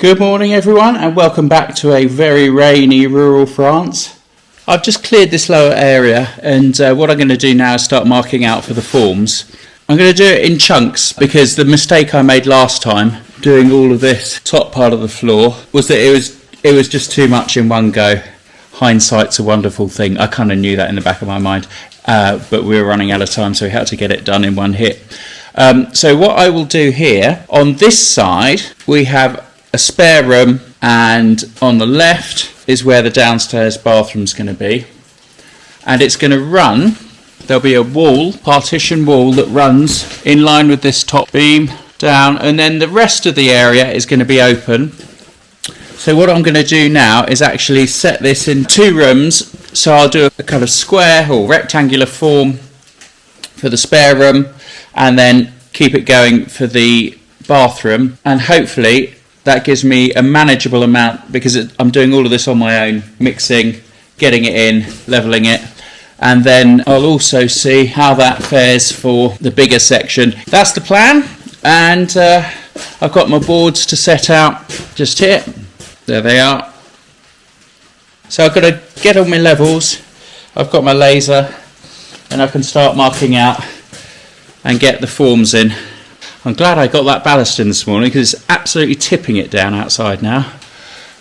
Good morning everyone and welcome back to a very rainy rural France. I've just cleared this lower area and what I'm going to do now is start marking out for the forms. I'm going to do it in chunks because the mistake I made last time doing all of this top part of the floor was that it was just too much in one go. Hindsight's a wonderful thing. I kind of knew that in the back of my mind, but we were running out of time, so we had to get it done in one hit. So what I will do here, on this side we have a spare room, and on the left is where the downstairs bathroom's going to be, and it's going to run, there'll be a wall, partition wall that runs in line with this top beam down, and then the rest of the area is going to be open. So what I'm going to do now is actually set this in two rooms, so I'll do a kind of square or rectangular form for the spare room and then keep it going for the bathroom, and hopefully that gives me a manageable amount because I'm doing all of this on my own, mixing, getting it in, levelling it, and then I'll also see how that fares for the bigger section. That's the plan, and I've got my boards to set out just here. There they are. So I've got to get all my levels, I've got my laser, and I can start marking out and get the forms in. I'm glad I got that ballast in this morning because it's absolutely tipping it down outside now,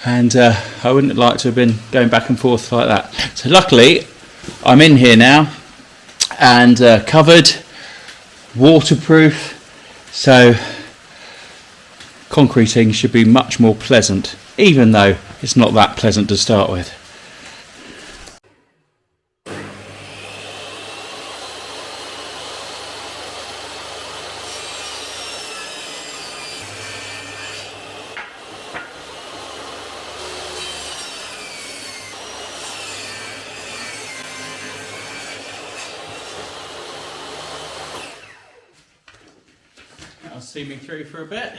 and I wouldn't like to have been going back and forth like that. So luckily I'm in here now and covered, waterproof, so concreting should be much more pleasant, even though it's not that pleasant to start with. That'll see me through for a bit.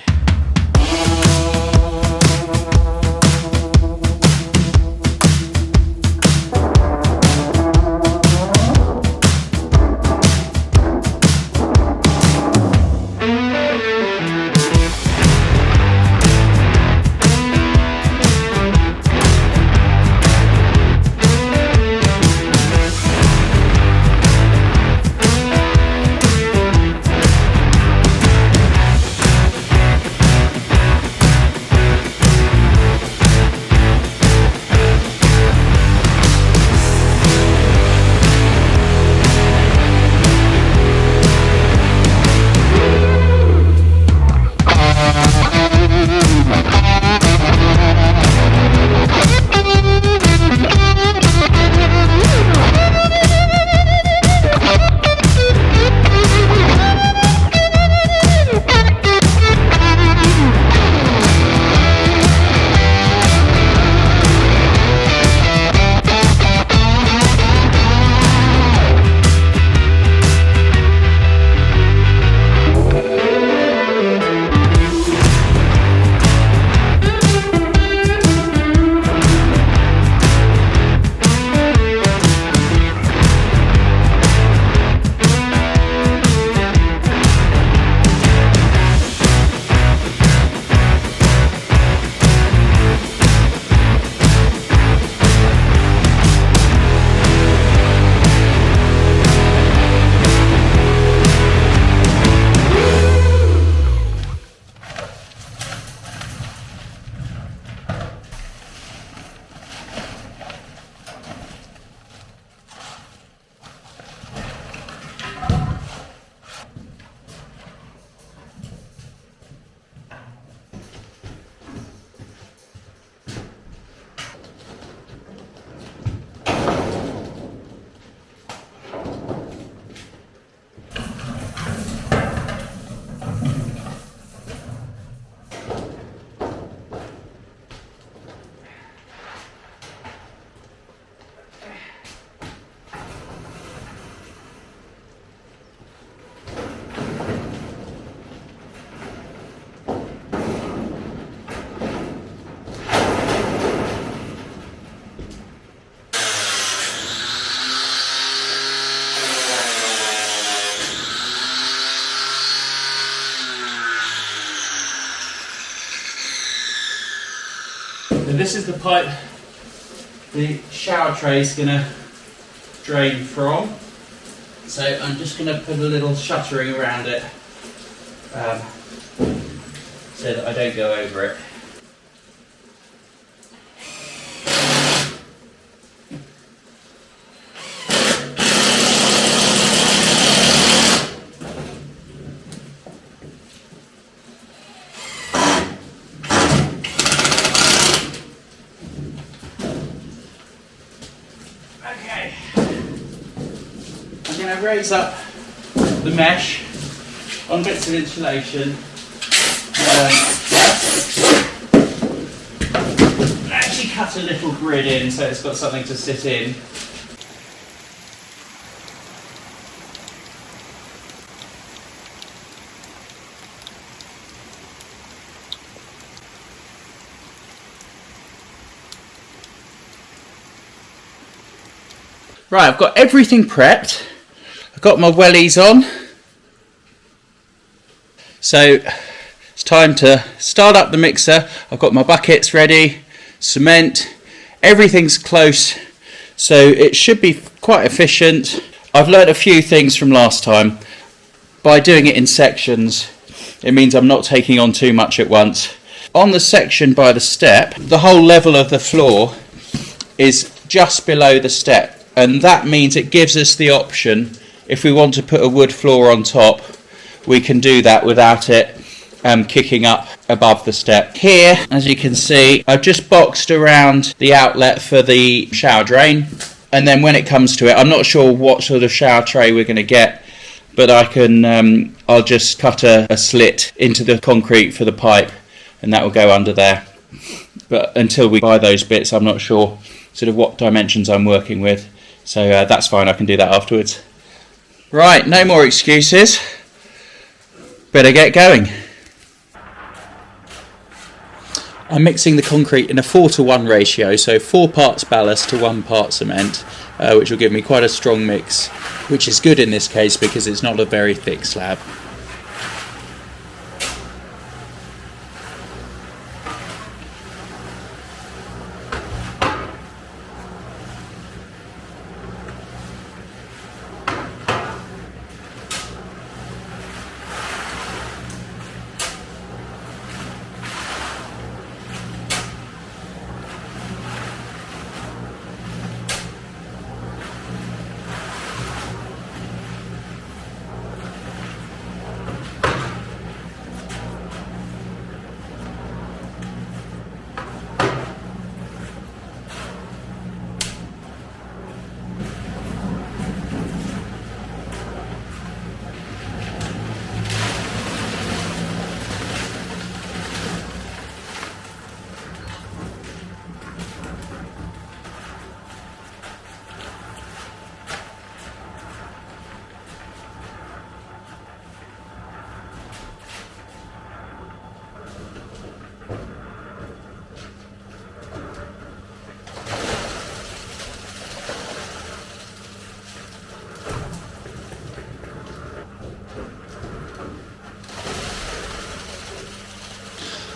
So this is the pipe the shower tray is going to drain from. So I'm just going to put a little shuttering around it so that I don't go over it. Okay, I'm going to raise up the mesh on bits of insulation. Actually cut a little grid in so it's got something to sit in. Right, I've got everything prepped. I've got my wellies on. So it's time to start up the mixer. I've got my buckets ready, cement, everything's close. So it should be quite efficient. I've learned a few things from last time. By doing it in sections, it means I'm not taking on too much at once. On the section by the step, the whole level of the floor is just below the step. And that means it gives us the option, if we want to put a wood floor on top, we can do that without it kicking up above the step. Here, as you can see, I've just boxed around the outlet for the shower drain. And then when it comes to it, I'm not sure what sort of shower tray we're going to get, but I'll just cut a slit into the concrete for the pipe, and that will go under there. But until we buy those bits, I'm not sure sort of what dimensions I'm working with. So that's fine, I can do that afterwards. Right, no more excuses. Better get going. I'm mixing the concrete in a 4:1 ratio, so 4 parts ballast to 1 part cement, which will give me quite a strong mix, which is good in this case because it's not a very thick slab.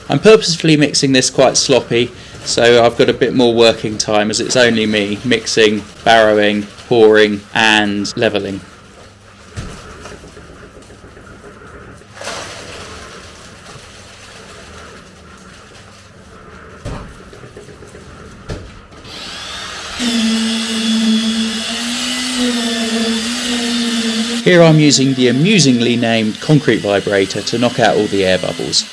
I'm purposefully mixing this quite sloppy, so I've got a bit more working time as it's only me mixing, barrowing, pouring and levelling. Here I'm using the amusingly named concrete vibrator to knock out all the air bubbles.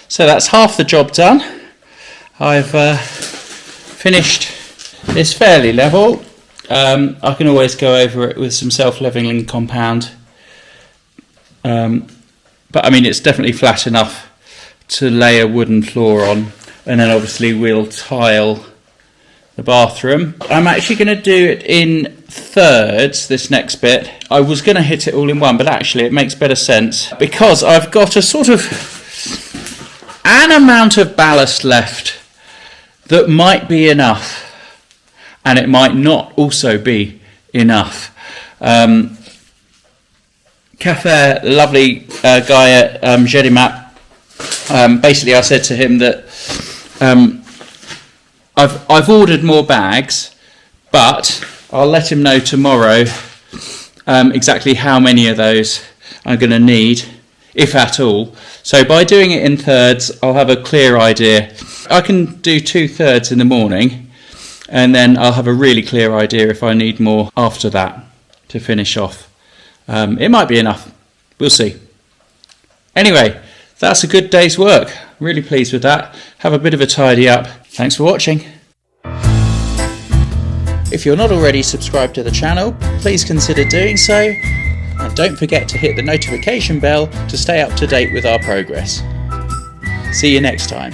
So that's half the job done. I've finished this fairly level. I can always go over it with some self-leveling compound. But I mean, it's definitely flat enough to lay a wooden floor on. And then obviously we'll tile the bathroom. I'm actually going to do it in thirds, this next bit. I was going to hit it all in one, but actually it makes better sense because I've got a sort of an amount of ballast left that might be enough, and it might not also be enough. Cafe, lovely guy at Gedimap, basically I said to him that I've ordered more bags, but I'll let him know tomorrow exactly how many of those I'm going to need, if at all. So by doing it in thirds, I'll have a clear idea. I can do 2/3 in the morning, and then I'll have a really clear idea if I need more after that to finish off. It might be enough. We'll see. Anyway, that's a good day's work. Really pleased with that. Have a bit of a tidy up. Thanks for watching. If you're not already subscribed to the channel, please consider doing so. And don't forget to hit the notification bell to stay up to date with our progress. See you next time.